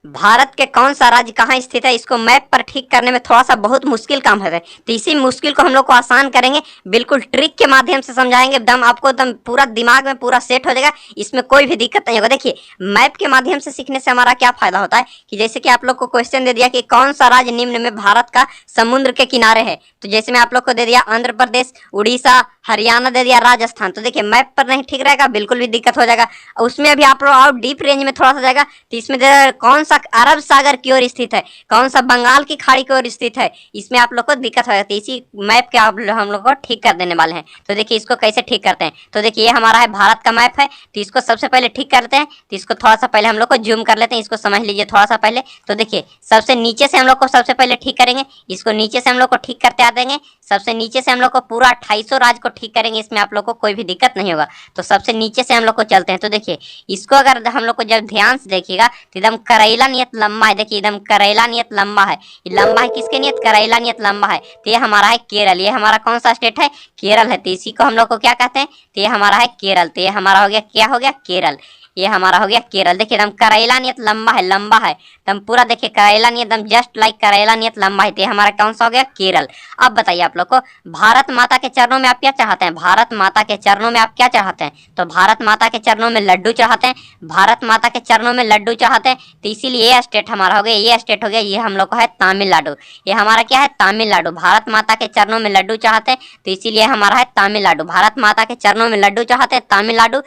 भारत के कौन सा राज्य कहाँ स्थित है, इसको मैप पर ठीक करने में थोड़ा सा बहुत मुश्किल काम है। तो इसी मुश्किल को हम लोग को आसान करेंगे, बिल्कुल ट्रिक के माध्यम से समझाएंगे, एकदम आपको एकदम पूरा दिमाग में पूरा सेट हो जाएगा, इसमें कोई भी दिक्कत नहीं होगा। देखिए मैप के माध्यम से सीखने से हमारा क्या फायदा होता है कि जैसे कि आप लोग को क्वेश्चन दे दिया कि कौन सा राज्य निम्न में भारत का समुद्र के किनारे है, तो जैसे मैं आप लोग को दे दिया आंध्र प्रदेश, उड़ीसा, हरियाणा दे दिया, राजस्थान। तो देखिए मैप पर नहीं ठीक रहेगा, बिल्कुल भी दिक्कत हो जाएगा। उसमें अभी आप लोग और डीप रेंज में थोड़ा सा जाएगा, तो इसमें कौन सा अरब सागर की ओर स्थित है, कौन सा बंगाल की खाड़ी की ओर स्थित है, इसमें आप लोग को दिक्कत हो जाती है। इसी मैप के हम लोग को ठीक कर देने वाले हैं। तो देखिए इसको कैसे ठीक करते हैं। तो देखिए ये हमारा है भारत का मैप है, तो इसको सबसे पहले ठीक करते हैं। तो इसको थोड़ा सा पहले हम लोग को जूम कर लेते हैं, इसको समझ लीजिए थोड़ा सा पहले। तो देखिए सबसे नीचे से हम लोग को सबसे पहले ठीक करेंगे, इसको नीचे से हम लोग को ठीक करते आ देंगे। सबसे नीचे से हम लोग को पूरा 2800 राज्य को ठीक करेंगे, इसमें आप लोग को कोई भी दिक्कत नहीं होगा। तो सबसे नीचे से हम लोग को चलते हैं। तो देखिए इसको अगर हम लोग को जब ध्यान से देखिएगा तो एकदम करेला नियत लंबा है। देखिए एकदम करेला नियत लंबा है। ये लंबा है किसके नियत, करेला नियत लंबा है। तो ये हमारा है केरल। ये हमारा कौन सा स्टेट है, केरल है। तो इसी को हम लोग को क्या कहते हैं, तो ये हमारा है केरल। तो ये हमारा हो गया, क्या हो गया, केरल। ये हमारा हो गया केरल। देखिए एकदम करेला नियत लंबा है, लंबा है एकदम पूरा। देखिए करेला नियत एकदम जस्ट लाइक करेला नियत लंबा है। तो ये हमारा कौन सा हो गया, केरल। अब बताइए आप लोग को भारत माता के चरणों में आप क्या चाहते हैं, भारत माता के चरणों में आप क्या चाहते हैं। तो भारत माता के चरणों में लड्डू चाहते हैं, भारत माता के चरणों में लड्डू चाहते हैं। तो इसीलिए ये स्टेट हमारा हो गया, ये स्टेट हो गया, ये हम लोग का है तमिलनाडु। ये हमारा क्या है, तमिलनाडु। भारत माता के चरणों में लड्डू चाहते हैं, तो इसीलिए हमारा है तमिलनाडु। भारत माता के चरणों में लड्डू चाहते हैं, तमिलनाडु।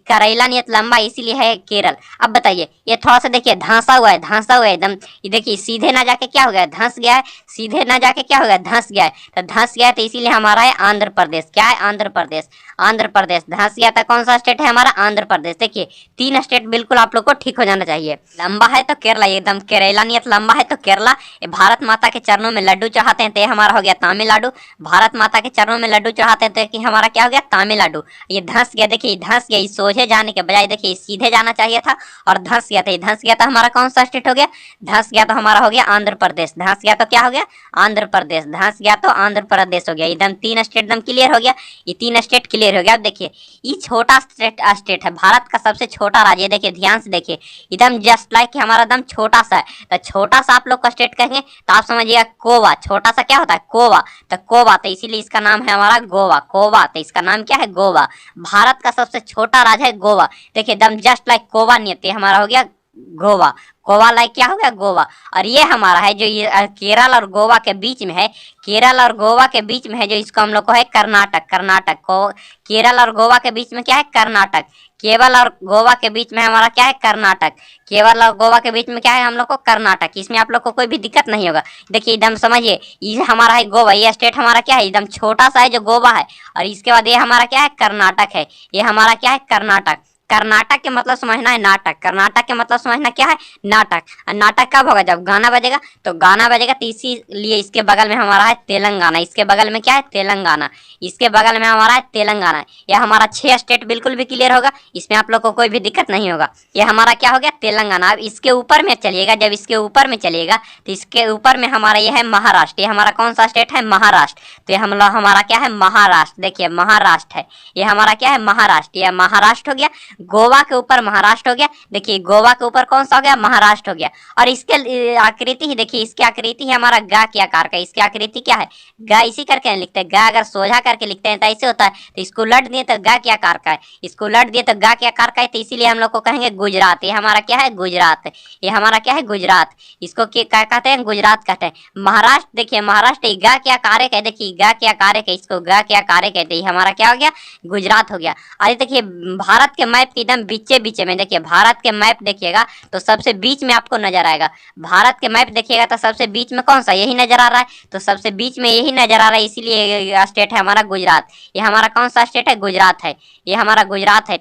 करेला नियत लंबा इसीलिए है केरल। अब बताइए ये थोड़ा सा देखिए धंसा हुआ है, धंसा हुआ है एकदम। ये देखिए सीधे ना जाके क्या हो गया, धंस गया है। सीधे ना जाके क्या हो गया, धंस गया है। तो धंस गया है, तो इसीलिए हमारा है आंध्र प्रदेश। क्या है, आंध्र प्रदेश। आंध्र प्रदेश धंस गया था, कौन सा स्टेट है हमारा, आंध्र प्रदेश। देखिए 3 स्टेट बिल्कुल आप लोग को ठीक हो जाना चाहिए। लंबा है तो केरला, एकदम करेला नियत लंबा है तो केरला। ये भारत माता के चरणों में लड्डू चाहते हैं, तो ये हमारा हो गया तमिलनाडु। भारत माता के चरणों में लड्डू चाहते हैं, तो कि हमारा क्या हो गया, तमिलनाडु। ये धंस गया, देखिए धंस गया। इस सोझे जाने के बजाय देखिए सीधे जाना चाहिए था और धंस गया था। ये धंस गया था, हमारा कौन सा स्टेट हो गया, धंस गया तो हमारा हो गया आंध्र प्रदेश। धंस गया तो क्या हो गया, आंध्र प्रदेश। धंस गया तो आंध्र प्रदेश हो गया। एकदम 3 स्टेट एकदम क्लियर हो गया। ये 3 स्टेट क्लियर हो गया। अब देखिए ये छोटा स्टेट है, भारत का सबसे छोटा राज्य। देखिए ध्यान से देखिए, एकदम जस्ट लाइक हमारा एकदम छोटा सा है। तो छोटा सा आप लोग का स्टेट कहेंगे तो आप समझिएगा गोवा। छोटा सा क्या होता है, गोवा। तो गोवा, तो इसीलिए इसका नाम है हमारा गोवा। गोवा, तो इसका नाम क्या है, गोवा। भारत का सबसे छोटा राज्य है गोवा। देखिए एकदम जस्ट लाइक गोवा नियत, हमारा हो गया गोवा। गोवा लाइक क्या हो गया, गोवा। और ये हमारा है जो ये केरल और गोवा के बीच में है, केरल और गोवा के बीच में है, जो इसको हम लोग को है कर्नाटक। कर्नाटक को केरल और गोवा के बीच में क्या है, कर्नाटक। केवल और गोवा के बीच में हमारा क्या है, कर्नाटक। केवल और गोवा के बीच में क्या है हम लोग को, कर्नाटक। इसमें आप लोग को कोई भी दिक्कत नहीं होगा। देखिए एकदम समझिए, ये हमारा है गोवा। ये स्टेट हमारा क्या है, एकदम छोटा सा है जो गोवा है। और इसके बाद ये हमारा क्या है, कर्नाटक है। ये हमारा क्या है, कर्नाटक। कर्नाटक के मतलब समझना है नाटक। कर्नाटक के मतलब समझना क्या है, नाटक। और नाटक कब होगा, जब गाना बजेगा। तो गाना बजेगा, तो इसीलिए इसके बगल में हमारा है तेलंगाना। इसके बगल में क्या है, तेलंगाना। इसके बगल में हमारा है तेलंगाना। यह हमारा 6 स्टेट बिल्कुल भी क्लियर होगा, इसमें आप लोग को कोई भी दिक्कत नहीं होगा। यह हमारा क्या हो गया, तेलंगाना। अब इसके ऊपर में चलिएगा, जब इसके ऊपर में चलिएगा तो इसके ऊपर में हमारा यह है महाराष्ट्र। ये हमारा कौन सा स्टेट है, महाराष्ट्र। तो ये हमारा क्या है, महाराष्ट्र। देखिए महाराष्ट्र है, ये हमारा क्या है, महाराष्ट्र। यह महाराष्ट्र हो गया। गोवा के ऊपर महाराष्ट्र हो गया। देखिए गोवा के ऊपर कौन सा हो गया, महाराष्ट्र हो गया। और इसके आकृति ही देखिए, इसकी आकृति है हमारा गा के आकार का। इसकी आकृति क्या है, गा इसी करके लिखते हैं। गा अगर सोझा करके लिखते हैं तो ऐसे होता है, तो इसको लट दिए तो गा के आकार का है, इसको लट दिए तो गा के आकार का है। तो इसीलिए हम लोग को कहेंगे गुजरात। ये हमारा क्या है, गुजरात। ये हमारा क्या है, गुजरात। इसको क्या कहते हैं, गुजरात कहते हैं। महाराष्ट्र देखिए, महाराष्ट्र गा के आकार का है। देखिए गा के आकार का, इसको गा के आकार कहते हैं। हमारा क्या हो गया, गुजरात हो गया। अरे देखिए भारत के मैप के एकदम बीचे बीचे में, देखिए भारत के मैप देखिएगा तो सबसे बीच में आपको नजर आएगा। भारत के मैप देखिएगा तो सबसे बीच में कौन सा, यही नजर आ रहा है। तो सबसे बीच में यही नजर आ रहा है, इसीलिए स्टेट है हमारा गुजरात। ये हमारा कौन सा स्टेट है, गुजरात है। ये हमारा गुजरात है।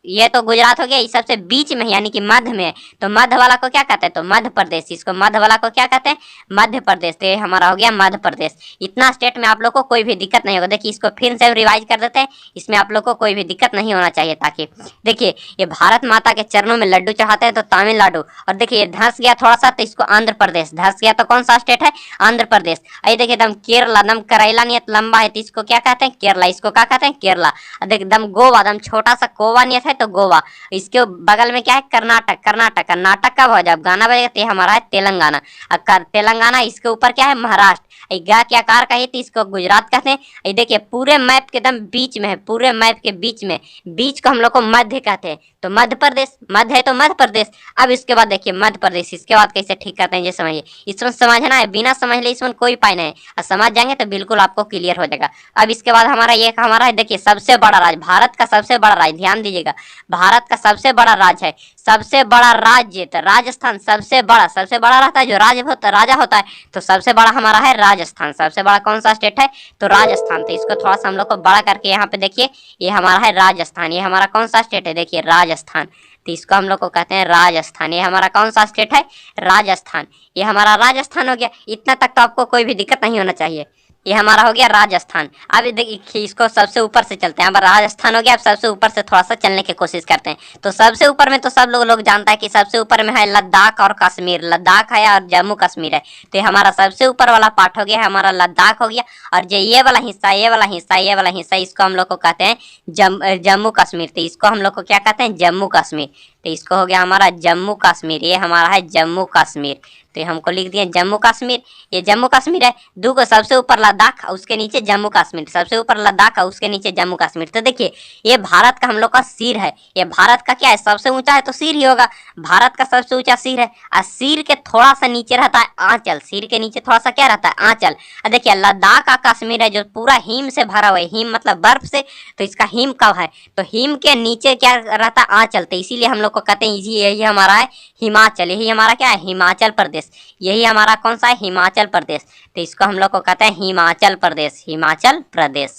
ये तो गुजरात हो गया, ये सबसे बीच में यानी कि मध्य में। तो मध्य वाला को क्या कहते हैं, तो मध्य प्रदेश। इसको मध्य वाला को क्या कहते हैं, मध्य प्रदेश। तो ये हमारा हो गया मध्य प्रदेश। इतना स्टेट में आप लोग को कोई भी दिक्कत नहीं होगा। देखिए इसको फिर से रिवाइज कर देते हैं, इसमें आप लोग को कोई भी दिक्कत नहीं होना चाहिए। ताकि देखिए ये भारत माता के चरणों में लड्डू चढ़ाते हैं तो तमिलनाडु। और देखिए ये धंस गया थोड़ा सा, तो इसको आंध्र प्रदेश। धंस गया तो कौन सा स्टेट है, आंध्र प्रदेश। अरे देखिए एकदम केरला, एकदम करेला नियत लंबा है, तो इसको क्या कहते हैं, केरला। इसको क्या कहते हैं, केरला। देखिए एकदम गोवा, एकदम छोटा सा गोवा नियत है, तो गोवा, इसके बगल में क्या है कर्नाटक, कर्नाटक का हो जब गाना बजेगा तो ये हमारा है तेलंगाना, तेलंगाना इसके ऊपर क्या है महाराष्ट्र, गा के आकार का है तो इसको गुजरात कहते हैं। ये देखिए पूरे मैप के एकदम बीच में है, पूरे मैप के बीच में, बीच को हम लोग को मध्य कहते हैं, तो मध्य प्रदेश, मध्य है तो मध्य प्रदेश। अब इसके बाद देखिए मध्य प्रदेश, इसके बाद कैसे ठीक करते हैं ये समझिए, इसमें समझना है, बिना समझ ले इसमें कोई पाई नहीं है, और समझ जाएंगे तो बिल्कुल आपको क्लियर हो जाएगा। अब इसके बाद हमारा ये हमारा है देखिए सबसे बड़ा राज्य, भारत का सबसे बड़ा राज्य, ध्यान दीजिएगा, भारत का सबसे बड़ा राज्य है, सबसे बड़ा राज्य तो राजस्थान, सबसे बड़ा रहता है जो राजा होता है, तो सबसे बड़ा हमारा है राजस्थान। सबसे बड़ा कौन सा स्टेट है तो राजस्थान, तो इसको थोड़ा सा हम लोग को बड़ा करके यहाँ पे देखिए, ये हमारा है राजस्थान, ये हमारा कौन सा स्टेट है देखिए राजस्थान, तो इसको हम लोग को कहते हैं राजस्थान। ये हमारा कौन सा स्टेट है राजस्थान, ये हमारा राजस्थान हो गया। इतना तक तो आपको कोई भी दिक्कत नहीं होना चाहिए, ये हमारा हो गया राजस्थान। अब देखिए इसको सबसे ऊपर से चलते हैं, अब राजस्थान हो गया, अब सबसे ऊपर से थोड़ा सा चलने की कोशिश करते हैं। तो सबसे ऊपर में तो सब लोग जानता है कि सबसे ऊपर में है लद्दाख और कश्मीर, लद्दाख है और जम्मू कश्मीर है, तो ये हमारा सबसे ऊपर वाला पार्ट हो गया, हमारा लद्दाख हो गया। और जो ये वाला हिस्सा इसको हम लोग को कहते हैं जम्मू कश्मीर, तो इसको हम लोग को क्या कहते हैं जम्मू कश्मीर, तो इसको हो गया हमारा जम्मू कश्मीर, ये हमारा है जम्मू कश्मीर, तो हमको लिख दिए जम्मू कश्मीर, ये जम्मू कश्मीर है। दो को सबसे ऊपर लद्दाख और उसके नीचे जम्मू कश्मीर, सबसे ऊपर लद्दाख और उसके नीचे जम्मू कश्मीर। तो देखिए ये भारत का हम लोग का सिर है, ये भारत का क्या है सबसे ऊंचा है तो सिर ही होगा, भारत का सबसे ऊंचा सिर है। और सिर के थोड़ा सा नीचे रहता है आंचल, सिर के नीचे थोड़ा सा क्या रहता है आंचल। और देखिए लद्दाख का कश्मीर है जो पूरा हिम से भरा हुआ है, हिम मतलब बर्फ से, तो इसका हिम कब है तो हिम के नीचे क्या रहता है आंचल, तो इसीलिए हम लोग को कहते हैं यही हमारा है हिमाचल, यही हमारा क्या है हिमाचल प्रदेश, यही हमारा कौन सा है हिमाचल प्रदेश, तो इसको हम लोग को कहते हैं हिमाचल प्रदेश, हिमाचल प्रदेश,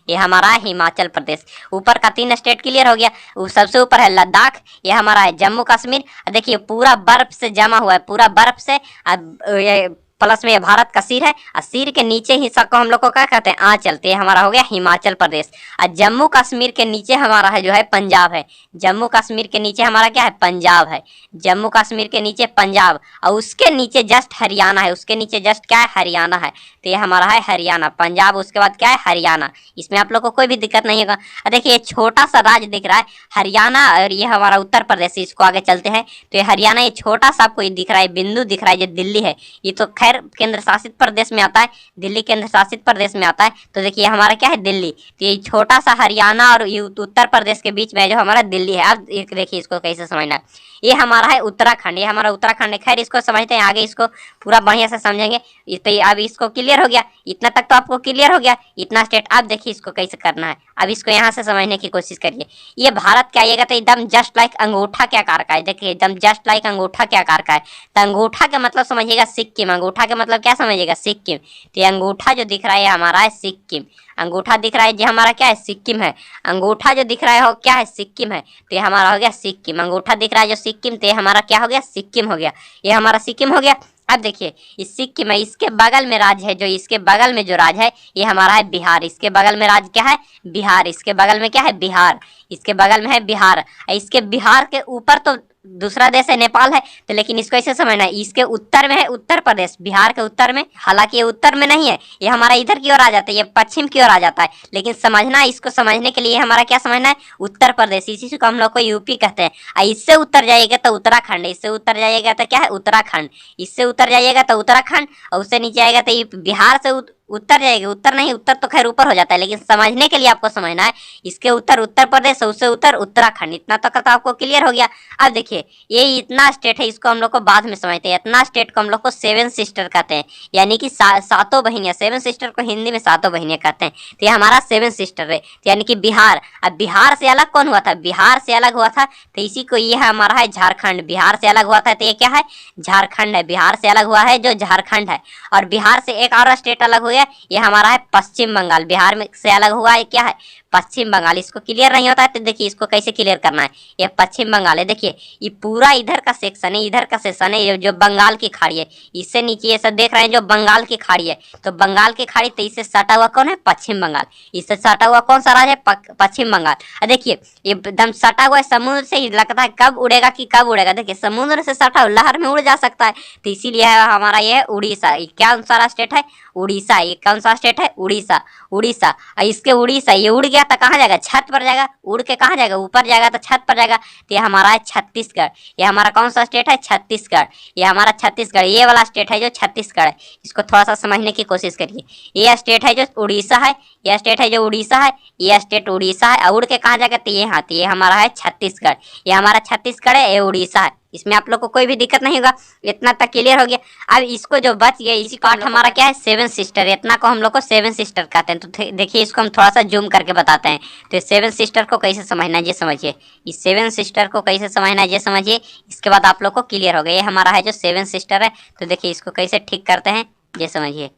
ये हमारा है हिमाचल प्रदेश। ऊपर का 3 स्टेट क्लियर हो गया। सबसे ऊपर है लद्दाख, ये हमारा है जम्मू कश्मीर, देखिए पूरा बर्फ से जमा हुआ है, पूरा बर्फ से, ये प्लस में ये भारत का सिर है, और सिर के नीचे हिस्सा को हम लोग को क्या कहते हैं आंचल, तो ये हमारा हो गया हिमाचल प्रदेश। और जम्मू कश्मीर के नीचे हमारा है जो है पंजाब है, जम्मू कश्मीर के नीचे हमारा क्या है पंजाब है, जम्मू कश्मीर के नीचे पंजाब, और उसके नीचे जस्ट हरियाणा है, उसके नीचे जस्ट क्या है हरियाणा है, तो ये हमारा है हरियाणा, पंजाब उसके बाद क्या है हरियाणा, इसमें आप लोग को कोई भी दिक्कत नहीं होगा। देखिए छोटा सा राज्य दिख रहा है हरियाणा, और ये हमारा उत्तर प्रदेश, इसको आगे चलते हैं तो ये हरियाणा, ये छोटा सा आपको दिख रहा है बिंदु दिख रहा है जो दिल्ली है, ये तो खैर केंद्र शासित प्रदेश में आता है, दिल्ली केंद्र शासित प्रदेश में आता है, तो देखिए हमारा क्या है दिल्ली, तो ये छोटा सा हरियाणा और उत्तर प्रदेश के बीच में जो हमारा दिल्ली है। अब देखिए इसको कैसे समझना है, ये हमारा है उत्तराखंड, ये हमारा उत्तराखंड है, खैर इसको समझते हैं आगे, इसको पूरा बढ़िया से समझेंगे। तो अब इसको क्लियर हो गया, इतना तक तो आपको क्लियर हो गया इतना स्टेट। अब देखिए इसको कैसे करना है, अब इसको यहाँ से समझने की कोशिश करिए। ये भारत क्या आइएगा तो एकदम जस्ट लाइक अंगूठा के आकार का है, देखिए एकदम जस्ट लाइक अंगूठा के आकार का है, तो अंगूठा का मतलब समझिएगा सिक्किम, अंगूठा का मतलब क्या समझिएगा सिक्किम, तो ये अंगूठा जो दिख रहा है हमारा है सिक्किम, अंगूठा दिख रहा है जो हमारा क्या है सिक्किम है, अंगूठा जो दिख रहा है हो क्या है सिक्किम है, तो ये हमारा हो गया सिक्किम, अंगूठा दिख रहा है जो सिक्किम, तो ये हमारा क्या हो गया सिक्किम हो गया, ये हमारा सिक्किम हो गया। अब देखिए इस सिक्किम है, इसके बगल में राज्य है, जो इसके बगल में जो राज्य है ये हमारा है बिहार, इसके बगल में राज्य क्या है बिहार, इसके बगल में क्या है बिहार, इसके बगल में है बिहार, इसके बिहार के ऊपर तो दूसरा देश है नेपाल है, तो लेकिन इसको ऐसे समझना है इसके उत्तर में है उत्तर प्रदेश, बिहार के उत्तर में, हालांकि ये उत्तर में नहीं है, ये हमारा इधर की ओर आ जाता है, ये पश्चिम की ओर आ जाता है, लेकिन समझना इसको समझने के लिए हमारा क्या समझना है उत्तर प्रदेश, इसी को हम लोग को यूपी कहते हैं। इससे उत्तर जाइएगा तो उत्तराखंड, इससे उत्तर जाइएगा तो क्या है उत्तराखंड, इससे उत्तर जाइएगा तो उत्तराखंड, और उससे नीचे आएगा तो बिहार से उत्तर जाएगा, उत्तर नहीं, उत्तर तो खैर ऊपर हो जाता है, लेकिन समझने के लिए आपको समझना है इसके उत्तर उत्तर प्रदेश, उससे उत्तर उत्तराखंड, इतना तक तो आपको क्लियर हो गया। अब देखिए ये इतना स्टेट है, इसको हम लोग को बाद में समझते हैं, इतना स्टेट को हम लोग को 7 सिस्टर कहते हैं, यानी कि सातों बहनियां, 7 सिस्टर को हिंदी में सातों बहनियां कहते हैं, तो ये हमारा 7 सिस्टर है, यानी कि बिहार। अब बिहार से अलग कौन हुआ था, बिहार से अलग हुआ था तो इसी को ये है हमारा है झारखंड, बिहार से अलग हुआ था तो ये क्या है झारखंड है, बिहार से अलग हुआ है जो झारखंड है। और बिहार से एक और स्टेट अलग हुआ, ये हमारा है पश्चिम बंगाल, बिहार में से अलग हुआ है क्या है पश्चिम बंगाल। इसको क्लियर नहीं होता है तो देखिए इसको कैसे क्लियर करना है, ये पश्चिम बंगाल है, देखिए ये पूरा इधर का सेक्शन है, इधर का सेक्शन है, ये जो बंगाल की खाड़ी है, इससे नीचे ये सब देख रहे हैं जो बंगाल की खाड़ी है, तो बंगाल की खाड़ी तो इससे सटा हुआ कौन है पश्चिम बंगाल, इससे सटा हुआ कौन सा राज्य है पश्चिम बंगाल। देखिए ये एकदम सटा हुआ है समुद्र से, ही लगता है कब उड़ेगा कि कब उड़ेगा, देखिए समुद्र से सटा हुआ लहर में उड़ जा सकता है, तो इसीलिए हमारा ये उड़ीसा, क्या सारा स्टेट है उड़ीसा, ये कौन सा स्टेट है उड़ीसा, उड़ीसा, इसके उड़ीसा ये उड़ गया उड़ेगा तो कहाँ जाएगा, छत पर जाएगा, उड़ के कहाँ जाएगा, ऊपर जाएगा तो छत पर जाएगा। तो ये हमारा है छत्तीसगढ़। ये हमारा कौन सा स्टेट है, छत्तीसगढ़। ये हमारा छत्तीसगढ़, ये वाला स्टेट है जो छत्तीसगढ़ है। इसको थोड़ा सा समझने की कोशिश करिए। ये स्टेट है जो उड़ीसा है, यह स्टेट है जो उड़ीसा है, यह स्टेट उड़ीसा है। उड़ के कहाँ जाएगा, तो ये हाँ, तो ये हमारा है छत्तीसगढ़। ये हमारा छत्तीसगढ़ है, ये उड़ीसा है। इसमें आप लोग को कोई भी दिक्कत नहीं होगा। इतना तक क्लियर हो गया। अब इसको जो बच गया, इसी पार्ट हमारा क्या है, सेवन सिस्टर। इतना को हम लोग को सेवन सिस्टर कहते हैं। तो देखिए इसको हम थोड़ा सा जूम करके बताते हैं। तो सेवन सिस्टर को कैसे समझना है ये समझिए। इस सेवन सिस्टर को कैसे समझना है ये समझिए। इसके बाद आप लोग को क्लियर हो गया। ये हमारा है जो सेवन सिस्टर है। तो देखिए इसको कैसे ठीक करते हैं ये समझिए।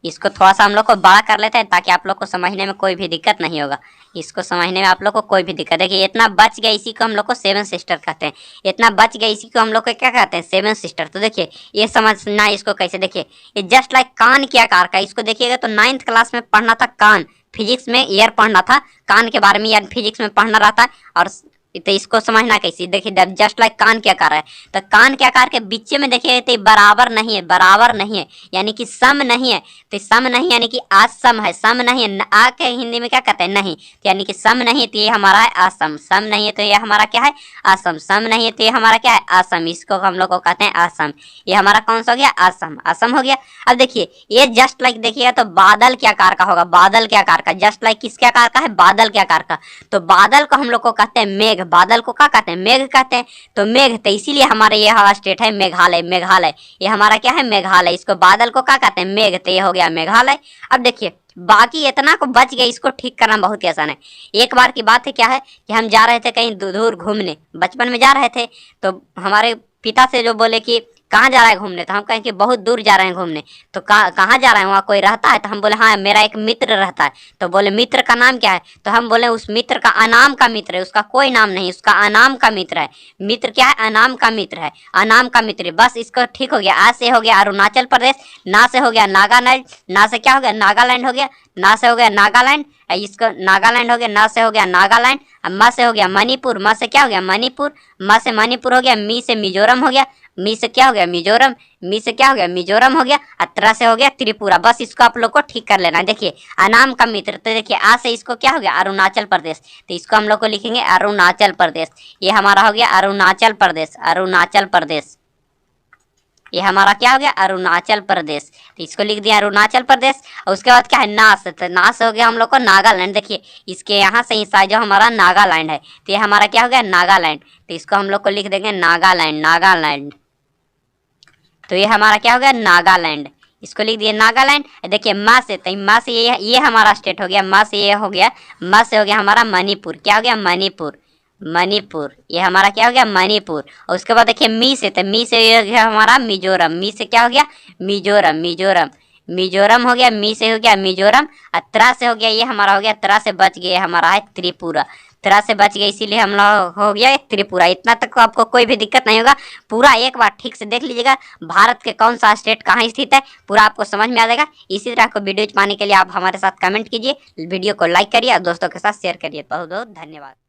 इसको थोड़ा सा हम लोग को बड़ा कर लेते हैं ताकि आप लोग को समझने में कोई भी दिक्कत नहीं होगा। इसको समझने में आप लोग को कोई भी दिक्कत, देखिए इतना बच गया, इसी को हम लोग को सेवन सिस्टर कहते हैं। इतना बच गया, इसी को हम लोग को क्या कहते हैं, सेवन सिस्टर। तो देखिए ये समझना इसको कैसे। देखिए ये जस्ट लाइक कान के आकार का। इसको देखिएगा तो 9th क्लास में पढ़ना था कान, फिजिक्स में ईयर पढ़ना था, कान के बारे में यार फिजिक्स में पढ़ना रहता है। और तो इसको समझना कैसे, देखिए जस्ट लाइक कान के आकार है। तो कान के आकार के बीच में देखिए तो बराबर नहीं है, बराबर नहीं है यानी कि सम नहीं है। तो सम नहीं यानी कि असम है, सम नहीं है। आ के हिंदी में क्या कहते हैं, नहीं। तो यानी कि सम नहीं है तो ये हमारा है असम। सम नहीं है तो ये हमारा क्या है, असम। सम नहीं है तो ये हमारा क्या है, असम। इसको हम लोग को कहते हैं असम। ये हमारा कौन सा हो गया, असम। असम हो गया। अब देखिए ये जस्ट लाइक देखिएगा तो बादल के आकार का होगा, बादल के आकार का। जस्ट लाइक किसके आकार का है, बादल के आकार का। तो बादल को हम लोग को कहते हैं मेघ। बादल को क्या कहते हैं, मेघ कहते हैं। तो मेघ, तो इसीलिए हमारे ये स्टेट है मेघालय। मेघालय ये हमारा क्या है, मेघालय। इसको बादल को क्या कहते हैं, मेघ। तो ये हो गया मेघालय। अब देखिए बाकी इतना को बच गया, इसको ठीक करना बहुत ही आसान है। एक बार की बात है क्या है कि हम जा रहे थे कहीं दूर घूमने, बचपन में जा रहे थे। तो हमारे पिता से जो बोले कि कहाँ जा रहा है घूमने, तो हम कहें कि बहुत दूर जा रहे हैं घूमने। तो कहाँ जा रहे हैं, वहाँ कोई रहता है। तो हम बोले हाँ मेरा एक मित्र रहता है। तो बोले मित्र का नाम क्या है, तो हम बोले उस मित्र का अनाम का मित्र है, उसका कोई नाम नहीं, उसका अनाम का मित्र है। मित्र क्या है, अनाम का मित्र है, अनाम का मित्र। बस इसको ठीक हो गया। आ से हो गया अरुणाचल प्रदेश, ना से हो गया नागालैंड, ना से क्या हो गया, नागालैंड हो गया, ना से हो गया नागालैंड। इसको नागालैंड हो गया, ना से हो गया नागालैंड। म से हो गया मणिपुर, म से क्या हो गया, मणिपुर। म से मणिपुर हो गया। मी से मिजोरम हो गया, मी से क्या हो गया, मिजोरम। मी से क्या हो गया, मिजोरम हो गया। त्रा से हो गया त्रिपुरा। बस इसको आप लोग को ठीक कर लेना है। देखिए अनाम का मित्र, तो देखिए आ से इसको क्या हो गया, अरुणाचल प्रदेश। तो इसको हम लोग को लिखेंगे अरुणाचल प्रदेश। ये हमारा हो गया अरुणाचल प्रदेश, अरुणाचल प्रदेश। ये हमारा क्या हो गया, अरुणाचल प्रदेश। तो इसको लिख दिया अरुणाचल प्रदेश। और उसके बाद क्या है, नास। तो नास हो गया हम लोग को नागालैंड। देखिए इसके यहाँ से हिस्सा जो हमारा नागालैंड है, तो ये हमारा क्या हो गया, नागालैंड। तो इसको हम लोग को लिख देंगे नागालैंड, नागालैंड। तो ये हमारा क्या हो गया, नागालैंड। इसको लिख दिए नागालैंड। देखिए माँ से, तो माँ से ये हमारा स्टेट हो गया। माँ से ये हो गया, माँ से हो गया हमारा मणिपुर। क्या हो गया, मणिपुर, मणिपुर। ये हमारा क्या हो गया, मणिपुर। और उसके बाद देखिए मी से, तो मी से ये हो गया हमारा मिजोरम। मी से क्या हो गया, मिजोरम, मिजोरम, मिजोरम हो गया। मी से हो गया मिजोरम। और त्रा से हो गया, ये हमारा हो गया, त्रा से बच गया हमारा है त्रिपुरा। त्रा से बच गया, इसीलिए हम लोग हो गया त्रिपुरा। इतना तक तो आपको कोई भी दिक्कत नहीं होगा। पूरा एक बार ठीक से देख लीजिएगा, भारत के कौन सा स्टेट कहाँ स्थित है, पूरा आपको समझ में आ जाएगा। इसी तरह को वीडियो पाने के लिए आप हमारे साथ कमेंट कीजिए, वीडियो को लाइक करिए और दोस्तों के साथ शेयर करिए। बहुत बहुत धन्यवाद।